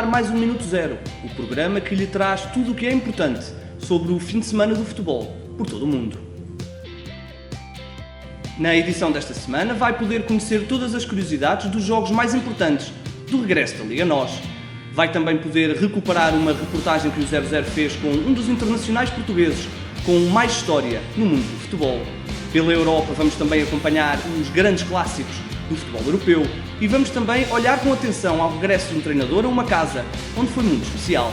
ar mais um Minuto Zero, o programa que lhe traz tudo o que é importante sobre o fim de semana do futebol, por todo o mundo. Na edição desta semana vai poder conhecer todas as curiosidades dos jogos mais importantes do regresso da Liga NOS. Vai também poder recuperar uma reportagem que o 00 fez com um dos internacionais portugueses com mais história no mundo do futebol. Pela Europa vamos também acompanhar os grandes clássicos do futebol europeu e vamos também olhar com atenção ao regresso de um treinador a uma casa onde foi muito especial.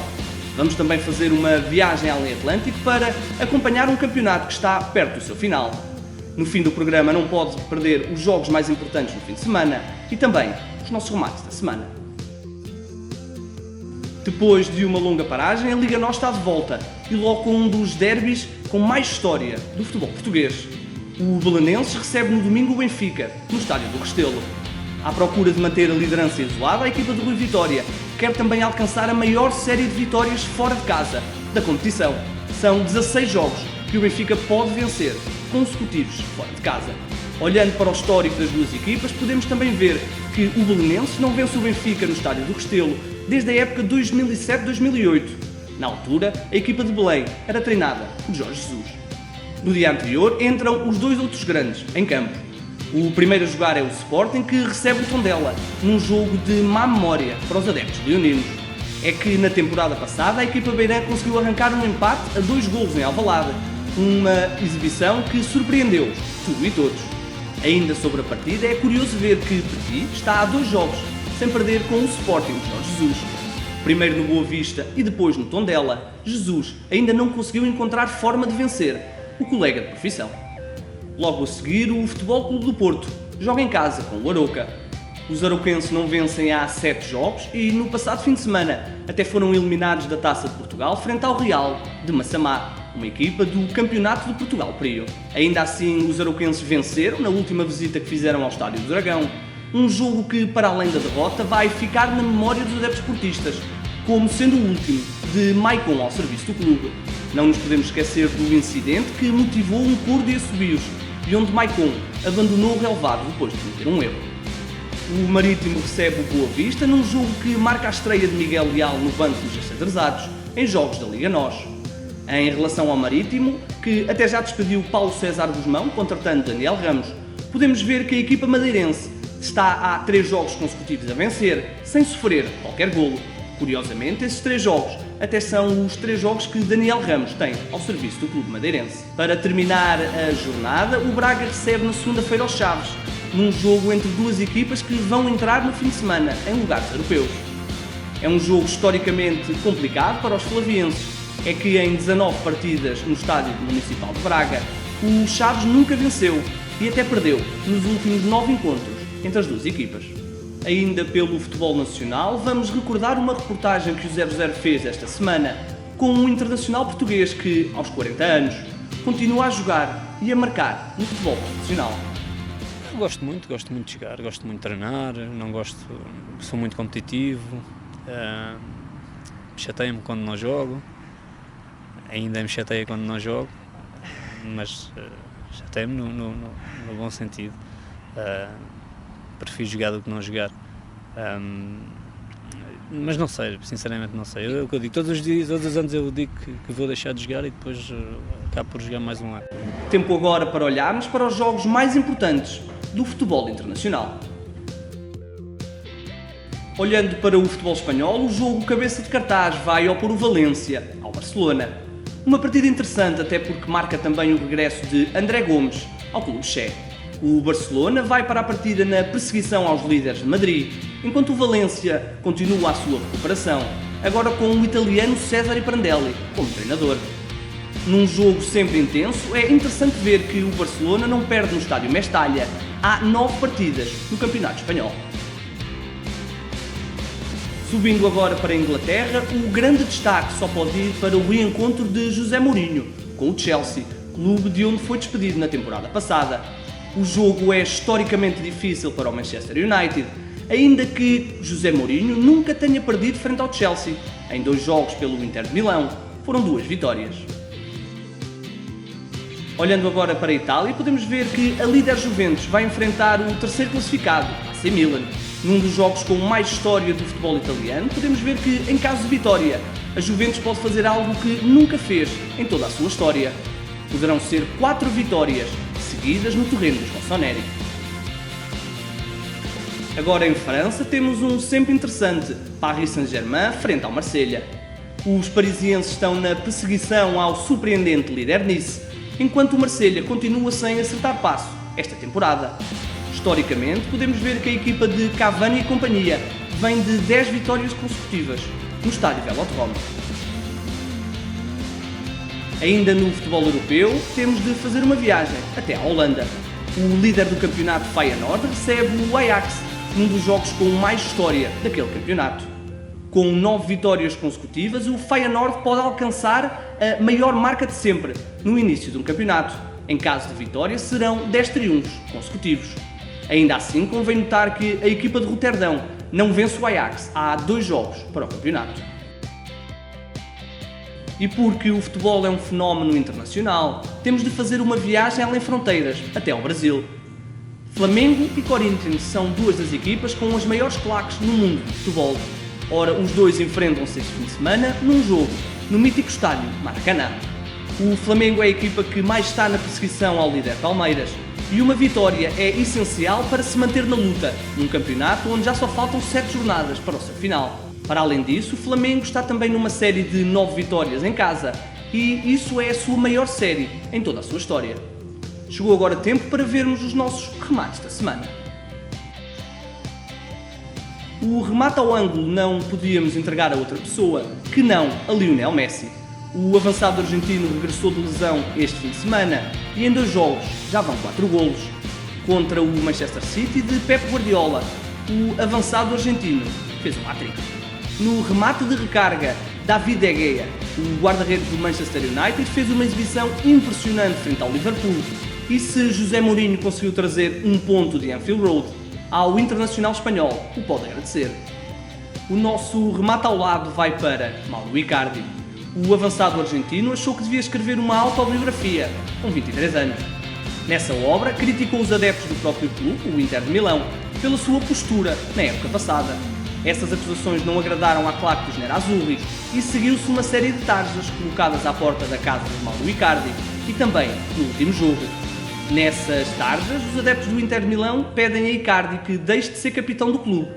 Vamos também fazer uma viagem além Atlântico para acompanhar um campeonato que está perto do seu final. No fim do programa não pode perder os jogos mais importantes no fim de semana e também os nossos remates da semana. Depois de uma longa paragem, a Liga NOS está de volta e logo com um dos derbys com mais história do futebol português. O Belenenses recebe no domingo o Benfica, no estádio do Restelo. À procura de manter a liderança isolada, a equipa do Rui Vitória quer também alcançar a maior série de vitórias fora de casa da competição. São 16 jogos que o Benfica pode vencer consecutivos fora de casa. Olhando para o histórico das duas equipas, podemos também ver que o Belenenses não vence o Benfica no estádio do Restelo desde a época 2007-2008. Na altura, a equipa de Belém era treinada por Jorge Jesus. No dia anterior, entram os dois outros grandes em campo. O primeiro a jogar é o Sporting, que recebe o Tondela, num jogo de má memória para os adeptos leoninos. É que na temporada passada a equipa beirã conseguiu arrancar um empate a 2 golos em Alvalade, uma exibição que surpreendeu tudo e todos. Ainda sobre a partida, é curioso ver que Petit está há 2 jogos sem perder com o Sporting de Jorge Jesus. Primeiro no Boa Vista e depois no Tondela, Jesus ainda não conseguiu encontrar forma de vencer o colega de profissão. Logo a seguir, o Futebol Clube do Porto joga em casa com o Arouca. Os arauquenses não vencem há 7 jogos e no passado fim de semana até foram eliminados da Taça de Portugal frente ao Real de Massamá, uma equipa do Campeonato de Portugal Prio. Ainda assim, os arauquenses venceram na última visita que fizeram ao Estádio do Dragão, um jogo que, para além da derrota, vai ficar na memória dos adeptos portistas, como sendo o último de Maicon ao serviço do clube. Não nos podemos esquecer do incidente que motivou um coro de assobios e onde Maicon abandonou o relevado depois de cometer um erro. O Marítimo recebe o Boa Vista num jogo que marca a estreia de Miguel Leal no banco dos acedrezados em jogos da Liga NOS. Em relação ao Marítimo, que até já despediu Paulo César Guzmão, contratando Daniel Ramos, podemos ver que a equipa madeirense está há 3 jogos consecutivos a vencer, sem sofrer qualquer golo. Curiosamente, esses 3 jogos até são os 3 jogos que Daniel Ramos tem ao serviço do clube madeirense. Para terminar a jornada, o Braga recebe na segunda-feira os Chaves, num jogo entre duas equipas que vão entrar no fim de semana em lugares europeus. É um jogo historicamente complicado para os flavienses. É que em 19 partidas no estádio municipal de Braga, o Chaves nunca venceu e até perdeu nos últimos 9 encontros entre as duas equipas. Ainda pelo futebol nacional, vamos recordar uma reportagem que o 00 fez esta semana com um internacional português que, aos 40 anos, continua a jogar e a marcar no futebol profissional. Gosto muito de jogar, gosto muito de treinar, sou muito competitivo, chateia-me quando não jogo, ainda me chateia quando não jogo, mas chateia-me no bom sentido. Prefiro jogar do que não jogar, mas não sei, sinceramente não sei. É o que eu digo, todos os anos eu digo que vou deixar de jogar e depois acabo por jogar mais um ano. Tempo agora para olharmos para os jogos mais importantes do futebol internacional. Olhando para o futebol espanhol, o jogo cabeça de cartaz vai opor o Valência ao Barcelona. Uma partida interessante até porque marca também o regresso de André Gomes ao clube checo. O Barcelona vai para a partida na perseguição aos líderes de Madrid, enquanto o Valência continua a sua recuperação, agora com o italiano Cesare Prandelli como treinador. Num jogo sempre intenso, é interessante ver que o Barcelona não perde no estádio Mestalla há 9 partidas no Campeonato Espanhol. Subindo agora para a Inglaterra, o grande destaque só pode ir para o reencontro de José Mourinho com o Chelsea, clube de onde foi despedido na temporada passada. O jogo é historicamente difícil para o Manchester United, ainda que José Mourinho nunca tenha perdido frente ao Chelsea. Em 2 jogos pelo Inter de Milão, foram 2 vitórias. Olhando agora para a Itália, podemos ver que a líder Juventus vai enfrentar o terceiro classificado, AC Milan. Num dos jogos com mais história do futebol italiano, podemos ver que, em caso de vitória, a Juventus pode fazer algo que nunca fez em toda a sua história. Poderão ser 4 vitórias seguidas no terreno dos Rossoneri. Agora em França temos um sempre interessante, Paris Saint-Germain frente ao Marselha. Os parisienses estão na perseguição ao surpreendente líder Nice, enquanto o Marselha continua sem acertar passo esta temporada. Historicamente, podemos ver que a equipa de Cavani e companhia vem de 10 vitórias consecutivas no estádio Velodrome. Ainda no futebol europeu, temos de fazer uma viagem até à Holanda. O líder do campeonato Feyenoord recebe o Ajax num dos jogos com mais história daquele campeonato. Com 9 vitórias consecutivas, o Feyenoord pode alcançar a maior marca de sempre no início de um campeonato. Em caso de vitória, serão 10 triunfos consecutivos. Ainda assim, convém notar que a equipa de Roterdão não vence o Ajax há 2 jogos para o campeonato. E porque o futebol é um fenómeno internacional, temos de fazer uma viagem além fronteiras, até ao Brasil. Flamengo e Corinthians são 2 das equipas com as maiores claques no mundo do futebol. Ora, os 2 enfrentam-se este fim de semana num jogo, no mítico estádio Maracanã. O Flamengo é a equipa que mais está na perseguição ao líder Palmeiras, e uma vitória é essencial para se manter na luta, num campeonato onde já só faltam 7 jornadas para o seu final. Para além disso, o Flamengo está também numa série de 9 vitórias em casa, e isso é a sua maior série em toda a sua história. Chegou agora tempo para vermos os nossos remates da semana. O remate ao ângulo não podíamos entregar a outra pessoa que não a Lionel Messi. O avançado argentino regressou de lesão este fim de semana e em 2 jogos já vão 4 golos. Contra o Manchester City de Pep Guardiola, o avançado argentino fez um hat-trick. No remate de recarga, David De Gea, o guarda-redes do Manchester United, fez uma exibição impressionante frente ao Liverpool. E se José Mourinho conseguiu trazer um ponto de Anfield Road ao Internacional espanhol, o pode agradecer. O nosso remate ao lado vai para Mauro Icardi. O avançado argentino achou que devia escrever uma autobiografia, com 23 anos. Nessa obra, criticou os adeptos do próprio clube, o Inter de Milão, pela sua postura na época passada. Essas acusações não agradaram à claque dos Nerazzurri e seguiu-se uma série de tarjas colocadas à porta da casa de Mauro Icardi e também no último jogo. Nessas tarjas, os adeptos do Inter de Milão pedem a Icardi que deixe de ser capitão do clube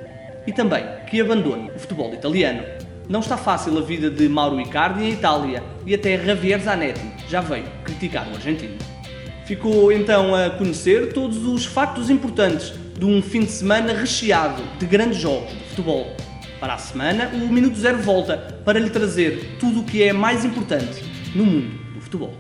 e também que abandone o futebol italiano. Não está fácil a vida de Mauro Icardi em Itália e até Javier Zanetti já veio criticar o argentino. Ficou então a conhecer todos os factos importantes de um fim de semana recheado de grandes jogos de futebol. Para a semana, o Minuto Zero volta para lhe trazer tudo o que é mais importante no mundo do futebol.